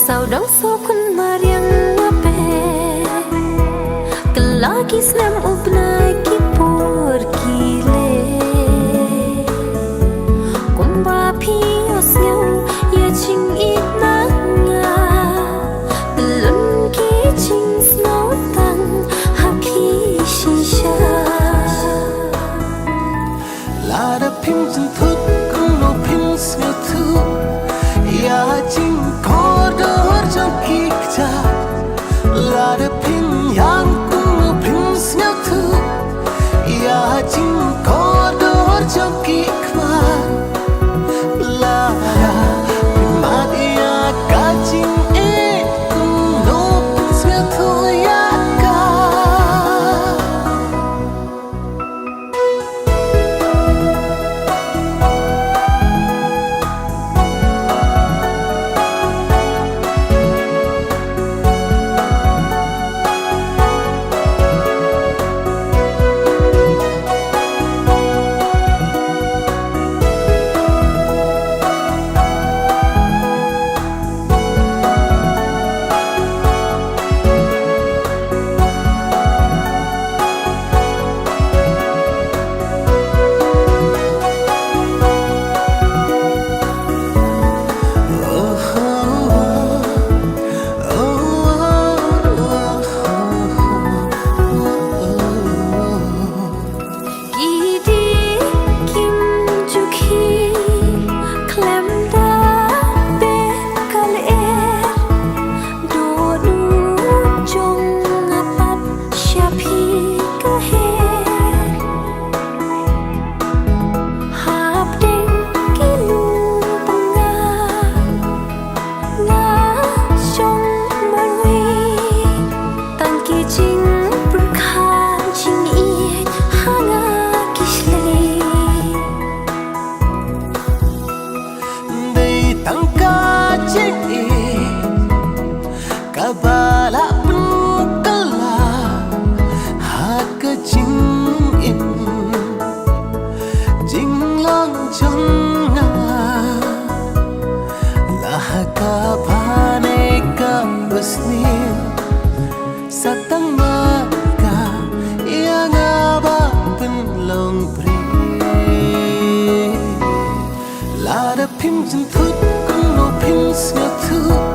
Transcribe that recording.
Saudang sokun mariang ngape Kelagi slam ubnai kipur kile Kumba pios nyau ya ching itnanga Belun ki ching snow tang happy shisha Lada pim jin thut kung no pim snyo thu Ya ching Lada pin yang kung pin snyo thu Ya jing kodor jangki kwa Lada pin madia ka jing kung no pin snyo thu ya ka Kabala pun kala hat ke jing in jing long jong na lah ka bhane ka basnin satang maka yang aba pun long pri Lada pim jin thut kung no pim snyo thu